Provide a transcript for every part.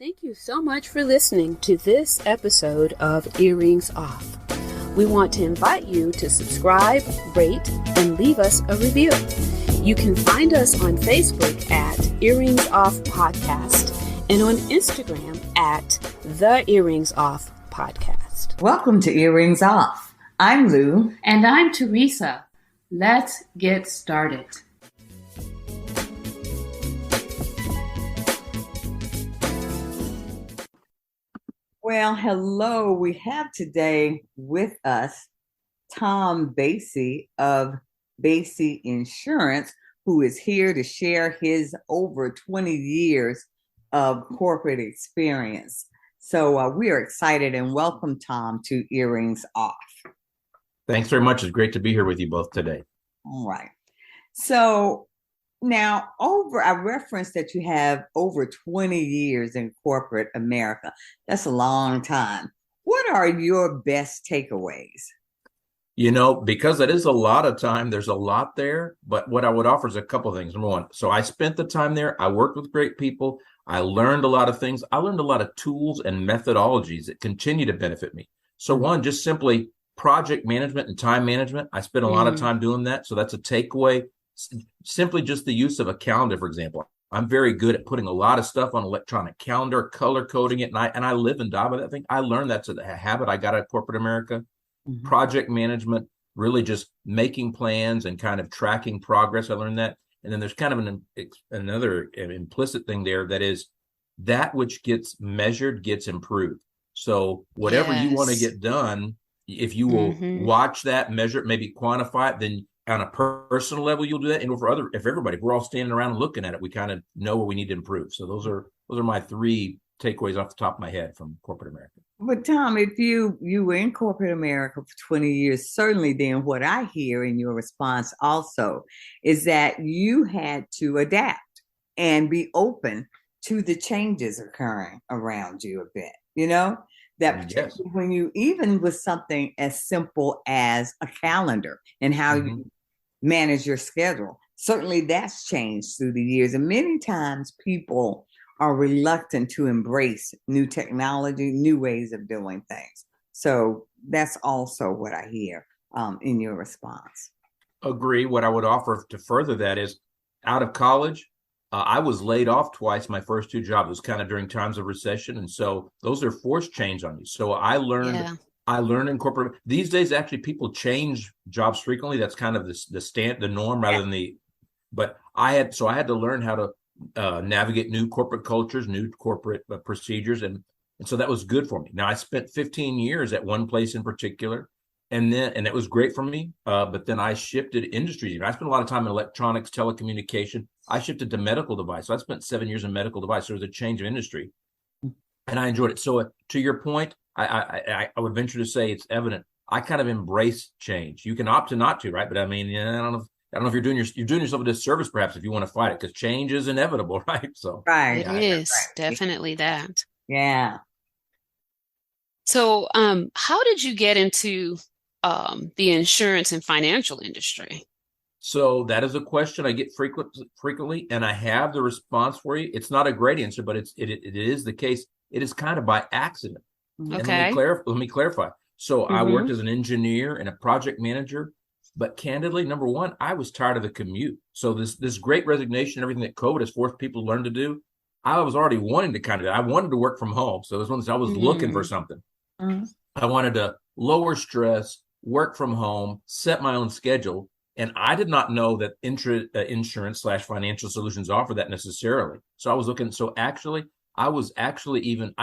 Thank you so much for listening to this episode of Earrings Off. We want to invite you to subscribe, rate, and leave us a review. You can find us on Facebook at Earrings Off Podcast and on Instagram at The Earrings Off Podcast. Welcome to Earrings Off. I'm Lou. And I'm Teresa. Let's get started. Well, hello. We have today with us Tom Basey of Basey Insurance, who is here to share his over 20 years of corporate experience. So we are excited and welcome Tom to Earrings Off. Thanks very much. It's great to be here with you both today. All right. So now I referenced that you have over 20 years in corporate America. That's a long time. What are your best takeaways? You know, because it is a lot of time, there's a lot there, but what I would offer is a couple of things. Number one, so I spent the time there. I worked with great people. I learned a lot of things. I learned a lot of tools and methodologies that continue to benefit me. So one, just simply project management and time management. I spent a lot of time doing that. So that's a takeaway. Simply just the use of a calendar, for example. I'm very good at putting a lot of stuff on electronic calendar, color coding it, and I live and die by that thing. I learned that's a habit I got out of corporate America. Mm-hmm. Project management, really just making plans and kind of tracking progress. I learned that. And then there's kind of another implicit thing there, that is that which gets measured gets improved. So whatever you want to get done, if you will watch that, measure it, maybe quantify it, then on a personal level, you'll do that. And if we're all standing around looking at it, we kind of know what we need to improve. So those are my three takeaways off the top of my head from corporate America. But Tom, if you were in corporate America for 20 years, certainly then what I hear in your response also is that you had to adapt and be open to the changes occurring around you a bit, you know? That yes. When you, even with something as simple as a calendar and how you manage your schedule, certainly that's changed through the years. And many times people are reluctant to embrace new technology, new ways of doing things. So that's also what I hear in your response. Agree. What I would offer to further that is, out of college, I was laid off twice. My first two jobs was kind of during times of recession. And so those are forced change on you. So I learned in corporate. These days, actually, people change jobs frequently. That's kind of the norm rather than but I had to learn how to navigate new corporate cultures, new corporate procedures. And so that was good for me. Now, I spent 15 years at one place in particular, and it was great for me. But then I shifted industries. I spent a lot of time in electronics, telecommunication. I shifted to medical device. So I spent 7 years in medical device. So it was a change of industry, and I enjoyed it. So to your point, I would venture to say it's evident. I kind of embrace change. You can opt to not to, right? But I mean, I don't know if you're doing yourself a disservice, perhaps, if you want to fight it, because change is inevitable, right? So it is definitely that. Yeah. So, how did you get into the insurance and financial industry? So that is a question I get frequently, and I have the response for you. It's not a great answer, but it is the case. It is kind of by accident. Okay. And let me clarify. So I worked as an engineer and a project manager, but candidly, number one, I was tired of the commute. So this great resignation, everything that COVID has forced people to learn to do, I was already wanting to I wanted to work from home. So it was one of those, I was looking for something. I wanted to lower stress, work from home, set my own schedule. And I did not know that insurance/financial solutions offer that necessarily. So I was looking. So actually, I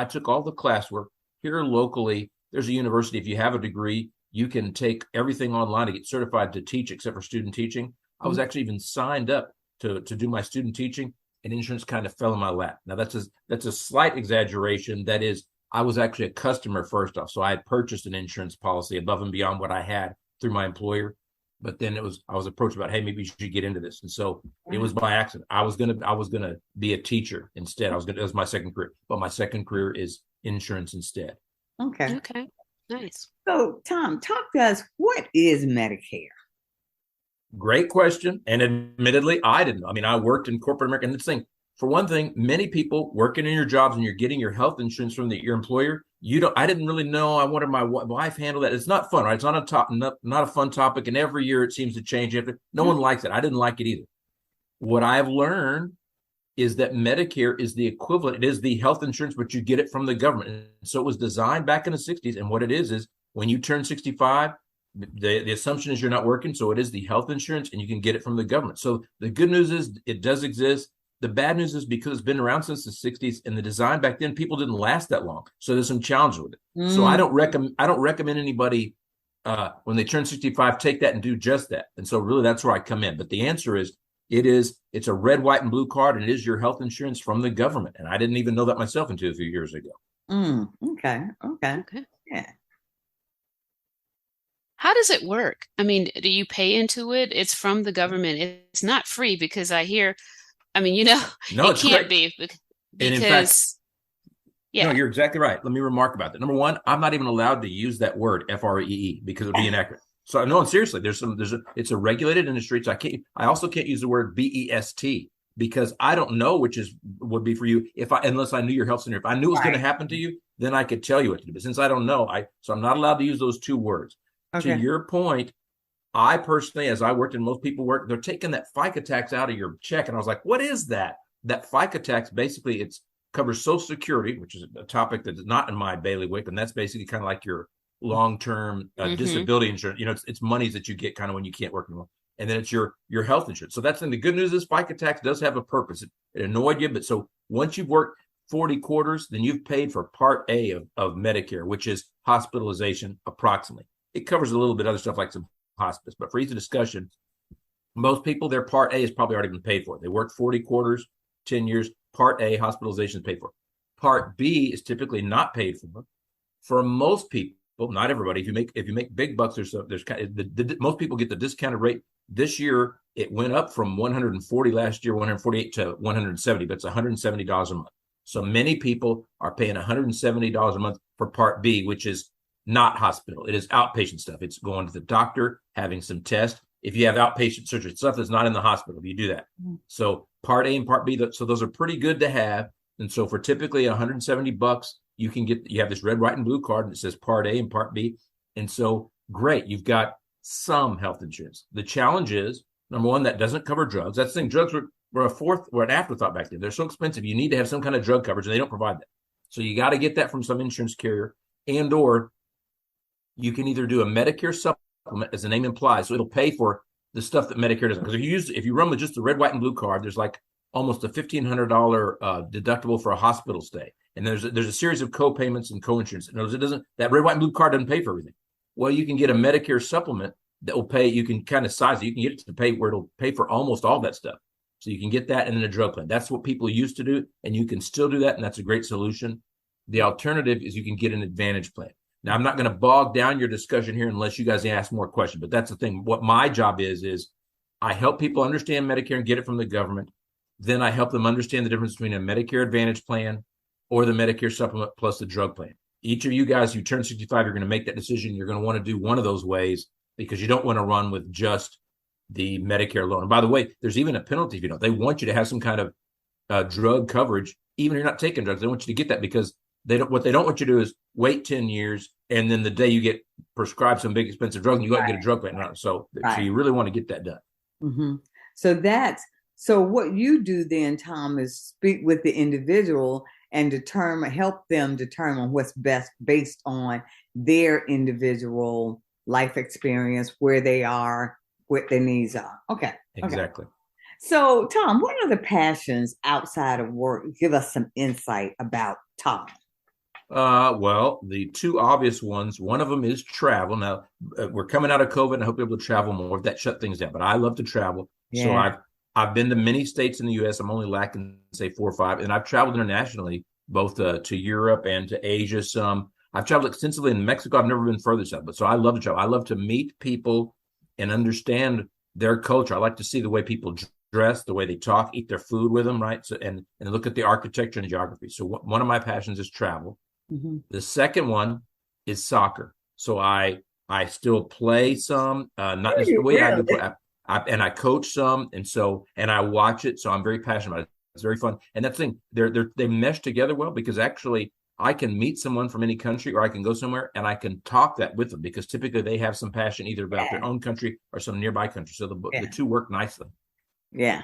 took all the classwork here locally. There's a university. If you have a degree, you can take everything online to get certified to teach, except for student teaching. I was actually even signed up to do my student teaching, and insurance kind of fell in my lap. Now that's a slight exaggeration. That is, I was actually a customer first off. So I had purchased an insurance policy above and beyond what I had through my employer. But then I was approached about, hey, maybe you should get into this. And so it was by accident. I was gonna be a teacher instead. It was my second career, but my second career is insurance instead. Okay. Nice. So Tom, talk to us. What is Medicare? Great question. And admittedly, I didn't. I mean, I worked in corporate America, and this thing, for one thing, many people working in your jobs and you're getting your health insurance from your employer. I didn't really know. I wanted my wife handle that. It's not fun, right? It's not a fun topic. And every year it seems to change. No one likes it. I didn't like it either. What I've learned is that Medicare is the equivalent. It is the health insurance, but you get it from the government. And so it was designed back in the 60s. And what it is when you turn 65, the assumption is you're not working. So it is the health insurance and you can get it from the government. So the good news is it does exist. The bad news is because it's been around since the 60s and the design back then, people didn't last that long. So there's some challenge with it. So I don't recommend anybody when they turn 65, take that and do just that. And so really that's where I come in. But the answer is it's a red, white, and blue card, and it is your health insurance from the government. And I didn't even know that myself until a few years ago. Okay. Yeah. How does it work? I mean, do you pay into it? It's from the government. It's not free because I hear, no, it can't be because, and in fact, no, you're exactly right. Let me remark about that. Number one, I'm not even allowed to use that word FREE because it would be inaccurate. So no, seriously, it's a regulated industry. So I also can't use the word BEST because I don't know which would be for you unless I knew your health center. If I knew it was going to happen to you, then I could tell you what to do. But since I don't know, so I'm not allowed to use those two words. Okay. To your point, I personally, as I worked and most people work, they're taking that FICA tax out of your check. And I was like, what is that? That FICA tax, basically, it covers Social Security, which is a topic that is not in my bailiwick. And that's basically kind of like your long-term disability insurance. It's monies that you get kind of when you can't work anymore. And then it's your health insurance. So that's the good news is FICA tax does have a purpose. It annoyed you. But so once you've worked 40 quarters, then you've paid for Part A of Medicare, which is hospitalization approximately. It covers a little bit of other stuff like some hospice, but for easy discussion, most people, their Part A has probably already been paid for. They worked 40 quarters, 10 years. Part A, hospitalization is paid for. Part B is typically not paid for. For most people, not everybody. If you make big bucks, most people get the discounted rate. This year, it went up from 140 last year, 148 to 170, but it's $170 a month. So many people are paying $170 a month for Part B, which is not hospital. It is outpatient stuff. It's going to the doctor, having some tests. If you have outpatient surgery, stuff that's not in the hospital, you do that. So Part A and Part B, so those are pretty good to have. And so for typically $170, you have this red, white, and blue card, and it says Part A and Part B. And so great, you've got some health insurance. The challenge is, number one, that doesn't cover drugs. That's the thing. Drugs were an afterthought back then. They're so expensive. You need to have some kind of drug coverage, and they don't provide that. So you got to get that from some insurance carrier, or you can either do a Medicare supplement, as the name implies, so it'll pay for the stuff that Medicare doesn't. Because if you run with just the red, white, and blue card, there's like almost a $1,500 deductible for a hospital stay, and there's a series of co-payments and co-insurance. That red, white, and blue card doesn't pay for everything. Well, you can get a Medicare supplement that will pay. You can kind of size it. You can get it to pay where it'll pay for almost all that stuff. So you can get that and then a drug plan. That's what people used to do, and you can still do that, and that's a great solution. The alternative is you can get an Advantage plan. Now, I'm not going to bog down your discussion here unless you guys ask more questions, but that's the thing. What my job is I help people understand Medicare and get it from the government. Then I help them understand the difference between a Medicare Advantage plan or the Medicare supplement plus the drug plan. Each of you guys, you turn 65, you're going to make that decision. You're going to want to do one of those ways because you don't want to run with just the Medicare alone. And by the way, there's even a penalty if you don't. They want you to have some kind of drug coverage, even if you're not taking drugs. They want you to get that because what they don't want you to do is wait 10 years and then the day you get prescribed some big expensive drug and you go out and get a drug plan. So you really want to get that done. Mm-hmm. So what you do then, Tom, is speak with the individual and help them determine what's best based on their individual life experience, where they are, what their needs are. Okay. Exactly. So, Tom, what are the passions outside of work? Give us some insight about Tom. Well, the two obvious ones, one of them is travel. Now, we're coming out of COVID and I hope we're able to travel more. That shut things down, but I love to travel. Yeah. So I've been to many states in the U.S. I'm only lacking, say, 4 or 5. And I've traveled internationally, both to Europe and to Asia some. I've traveled extensively in Mexico. I've never been further south, but so I love to travel. I love to meet people and understand their culture. I like to see the way people dress, the way they talk, eat their food with them, right? So and look at the architecture and geography. So one of my passions is travel. Mm-hmm. The second one is soccer. So I still play some, not necessarily the way I do play. And I coach some, and I watch it. So I'm very passionate about it. It's very fun. And that's the thing, they mesh together well because actually I can meet someone from any country or I can go somewhere and I can talk that with them because typically they have some passion either about their own country or some nearby country. So the two work nicely. Yeah.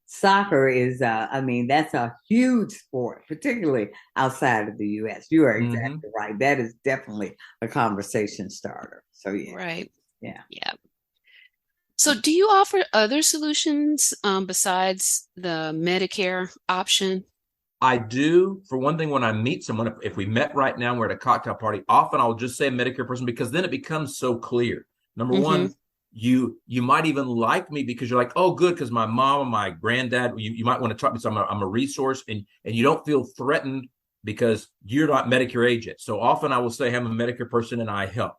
Soccer is, that's a huge sport, particularly outside of the U.S. You are exactly right. That is definitely a conversation starter. So, yeah. Right. Yeah. So do you offer other solutions besides the Medicare option? I do. For one thing, when I meet someone, if we met right now, we're at a cocktail party, often I'll just say a Medicare person because then it becomes so clear. Number one, you might even like me because you're like, oh, good, because my mom or my granddad, you might want to talk to me. So I'm a resource, and you don't feel threatened because you're not Medicare age yet. So often I will say I'm a Medicare person and I help.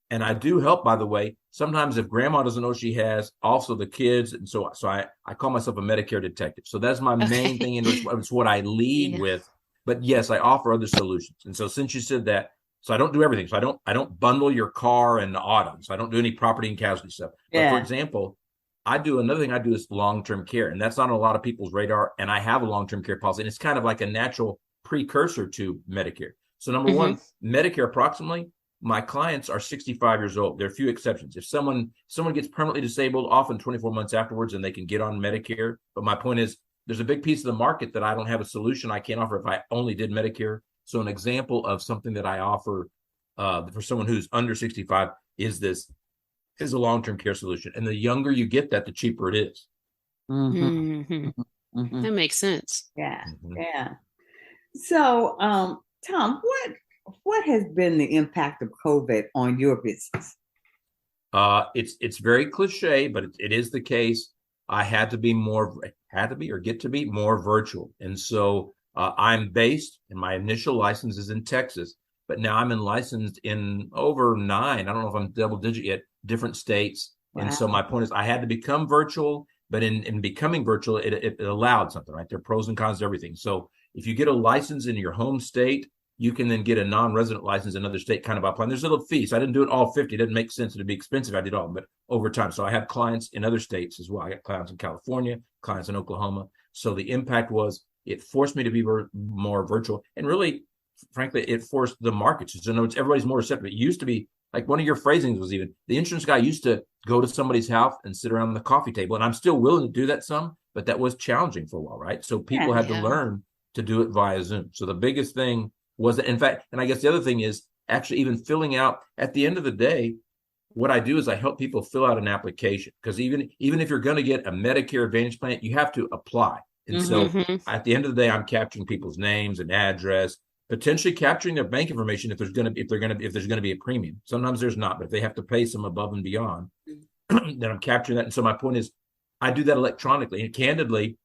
And I do help, by the way. Sometimes if grandma doesn't know she has, also the kids. And so I call myself a Medicare detective. So that's my main thing. And it's what I lead with. But yes, I offer other solutions. And so since you said that, so I don't do everything. So I don't bundle your car and auto. So I don't do any property and casualty stuff. But for example, another thing I do is long-term care. And that's not on a lot of people's radar. And I have a long-term care policy. And it's kind of like a natural precursor to Medicare. So number one, Medicare approximately, my clients are 65 years old. There are a few exceptions. If someone gets permanently disabled, often 24 months afterwards, and they can get on Medicare. But my point is, there's a big piece of the market that I don't have a solution I can't offer if I only did Medicare. So an example of something that I offer for someone who's under 65 is a long-term care solution. And the younger you get that, the cheaper it is. That makes sense. Yeah. So, Tom, what has been the impact of COVID on your business? It's very cliche, but it is the case. I had to be more virtual. And so I'm based, and my initial license is in Texas, but now I'm licensed in over 9, I don't know if I'm double digit yet, different states. Wow. And so my point is I had to become virtual, but in becoming virtual, it allowed something, right? There are pros and cons to everything. So if you get a license in your home state, you can then get a non-resident license in another state kind of apply. And there's a little fee. So I didn't do it all 50. It didn't make sense. It'd be expensive. I did all, but over time. So I have clients in other states as well. I got clients in California, clients in Oklahoma. So the impact was it forced me to be more virtual. And really, frankly, it forced the markets. So everybody's more receptive. It used to be like one of your phrasings was even the insurance guy used to go to somebody's house and sit around the coffee table. And I'm still willing to do that some, but that was challenging for a while, right? So people had to learn to do it via Zoom. So the biggest thing was that, in fact, and I guess the other thing is actually even filling out at the end of the day, what I do is I help people fill out an application because even if you're going to get a Medicare Advantage plan, you have to apply. And so at the end of the day, I'm capturing people's names and address, potentially capturing their bank information if there's going to be a premium. Sometimes there's not, but if they have to pay some above and beyond, then I'm capturing that. And so my point is I do that electronically. And candidly,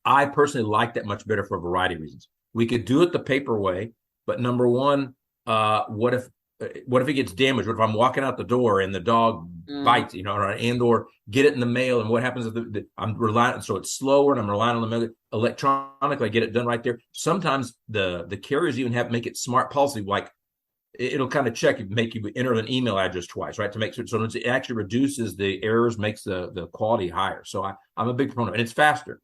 I personally like that much better for a variety of reasons. We could do it the paper way, but number one, what if it gets damaged? What if I'm walking out the door and the dog bites, or get it in the mail? And what happens if I'm relying? So it's slower, and I'm relying on the mail electronically. I get it done right there. Sometimes the carriers even make it smart policy, like it'll kind of check, make you enter an email address twice, right, to make sure. So it actually reduces the errors, makes the quality higher. So I'm a big proponent, and it's faster.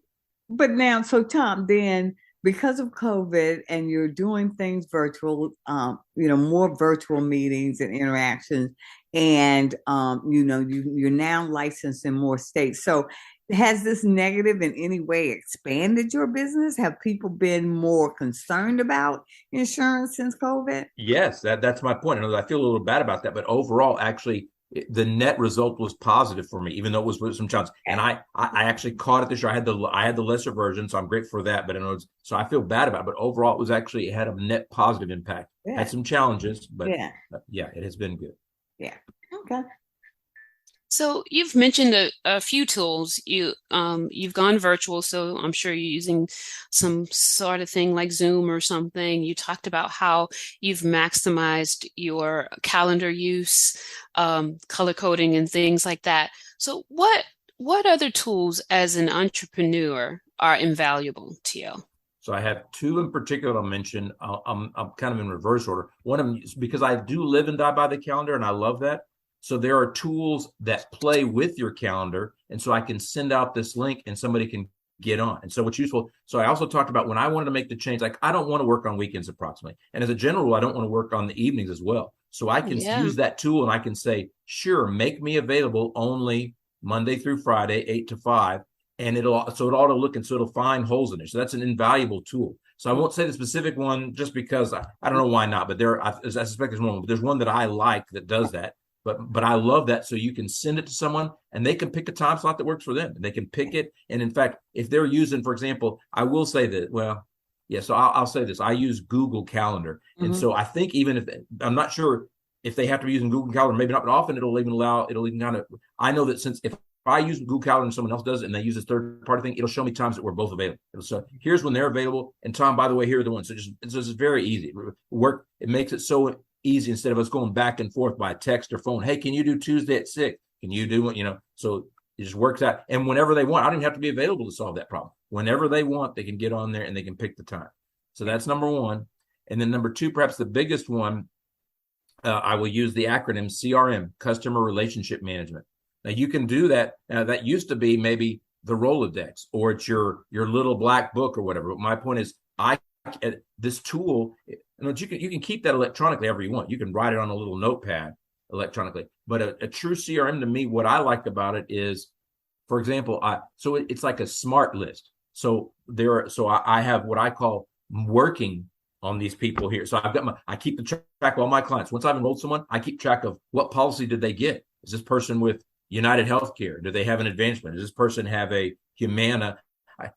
But now, so Tom, then, because of COVID and you're doing things virtual, more virtual meetings and interactions, and you're now licensed in more states. So has this negative in any way expanded your business? Have people been more concerned about insurance since COVID? Yes, that's my point. I feel a little bad about that, but overall, actually, the net result was positive for me, even though it was with some challenges. And I actually caught it this year. I had the lesser version, so I'm grateful for that. But so I feel bad about it. But overall, it had a net positive impact. Yeah. Had some challenges, but it has been good. Yeah. Okay. So you've mentioned a few tools. You've gone virtual, so I'm sure you're using some sort of thing like Zoom or something. You talked about how you've maximized your calendar use, color coding and things like that. So what other tools as an entrepreneur are invaluable to you? So I have two in particular I'll mention. I'm kind of in reverse order. One of them is because I do live and die by the calendar, and I love that. So there are tools that play with your calendar. And so I can send out this link and somebody can get on. And so what's useful, so I also talked about when I wanted to make the change, like I don't want to work on weekends approximately. And as a general rule, I don't want to work on the evenings as well. So I can use that tool and I can say, sure, make me available only Monday through Friday, 8 to 5. And it ought to look, and so it'll find holes in it. So that's an invaluable tool. So I won't say the specific one just because I don't know why not, but I suspect there's one, but there's one that I like that does that. But I love that. So you can send it to someone and they can pick a time slot that works for them. And they can pick it. And in fact, if they're using, for example, I will say that, so I'll say this. I use Google Calendar. And so I think even if, I'm not sure if they have to be using Google Calendar, maybe not, but often it'll even kind of, I know that since if I use Google Calendar and someone else does it and they use this third party thing, it'll show me times that we're both available. So here's when they're available. And Tom, by the way, here are the ones. So it's just very easy. It makes it so easy instead of us going back and forth by text or phone. Hey, can you do Tuesday at 6? Can you do it? So it just works out. And whenever they want, I don't even have to be available to solve that problem. Whenever they want, they can get on there and they can pick the time. So that's number one. And then number two, perhaps the biggest one, I will use the acronym CRM, Customer Relationship Management. Now you can do that. That used to be maybe the Rolodex or it's your little black book or whatever. But my point is, this tool, you can keep that electronically ever you want. You can write it on a little notepad electronically. But a true CRM to me, what I like about it is, for example, it's like a smart list. So I have what I call working on these people here. So I keep the track of all my clients. Once I've enrolled someone, I keep track of what policy did they get. Is this person with United Healthcare? Do they have an advancement? Does this person have a Humana?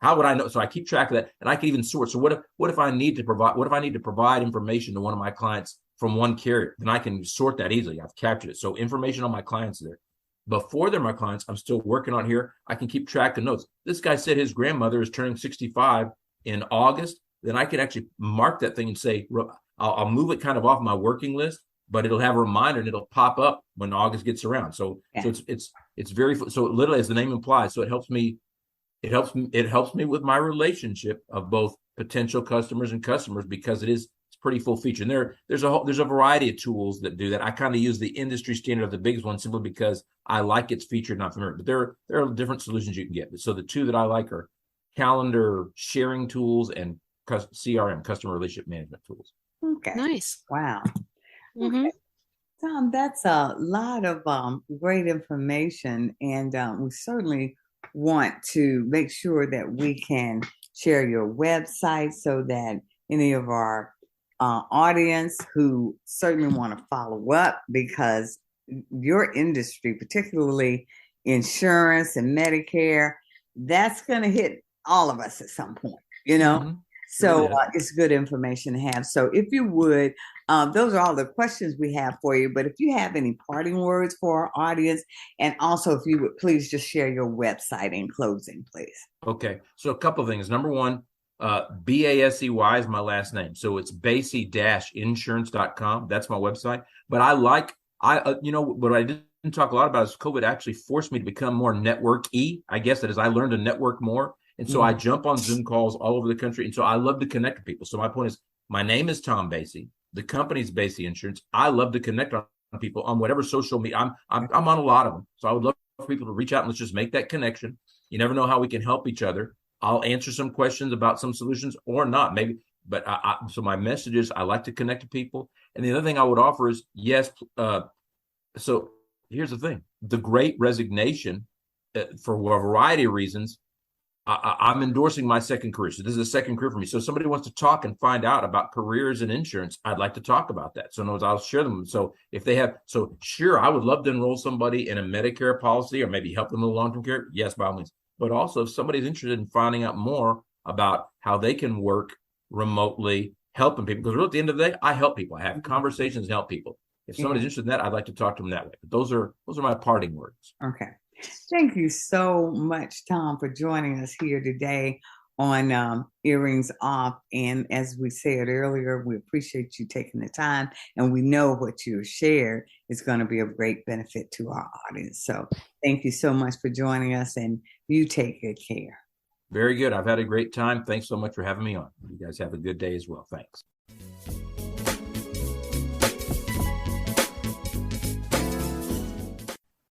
How would I know? So I keep track of that, and I can even sort. So what if I need to provide information to one of my clients from one carrier? Then I can sort that easily. I've captured it. So information on my clients there. Before they're my clients, I'm still working on here. I can keep track of notes. This guy said his grandmother is turning 65 in August. Then I can actually mark that thing and say, I'll move it kind of off my working list, but it'll have a reminder and it'll pop up when August gets around. So it's very, so literally as the name implies, so it helps me with my relationship of both potential customers and customers because it's pretty full feature. And there's a variety of tools that do that. I kind of use the industry standard of the biggest one simply because I like its feature, not familiar. But there are different solutions you can get. So the two that I like are calendar sharing tools and CRM, customer relationship management tools. Okay. Nice. Wow. Okay. Tom, that's a lot of great information. And we certainly want to make sure that we can share your website so that any of our audience who certainly want to follow up, because your industry, particularly insurance and Medicare, that's going to hit all of us at some point, So it's good information to have. So if you would, those are all the questions we have for you. But if you have any parting words for our audience, and also if you would please just share your website in closing, please. Okay. So a couple of things. Number one, Basey is my last name. So it's Basey-insurance.com. That's my website. But what I didn't talk a lot about is COVID actually forced me to become more network-y. I guess that is, I learned to network more. And so I jump on Zoom calls all over the country. And so I love to connect with people. So my point is, my name is Tom Basey. The company's Basey Insurance. I love to connect on people on whatever social media. I'm on a lot of them. So I would love for people to reach out and let's just make that connection. You never know how we can help each other. I'll answer some questions about some solutions or not, maybe. But so my message is I like to connect to people. And the other thing I would offer is, yes. So here's the thing. The Great Resignation, for a variety of reasons, I'm endorsing my second career. So this is a second career for me. So if somebody wants to talk and find out about careers in insurance, I'd like to talk about that. So I'll share them. So if they have, sure, I would love to enroll somebody in a Medicare policy or maybe help them with long-term care. Yes, by all means. But also if somebody's interested in finding out more about how they can work remotely, helping people, because really at the end of the day, I help people. I have conversations and help people. If somebody's interested in that, I'd like to talk to them that way. But those are my parting words. Okay. Thank you so much, Tom, for joining us here today on Earrings Off. And as we said earlier, we appreciate you taking the time, and we know what you shared is going to be of great benefit to our audience. So thank you so much for joining us, and you take good care. Very good. I've had a great time. Thanks so much for having me on. You guys have a good day as well. Thanks.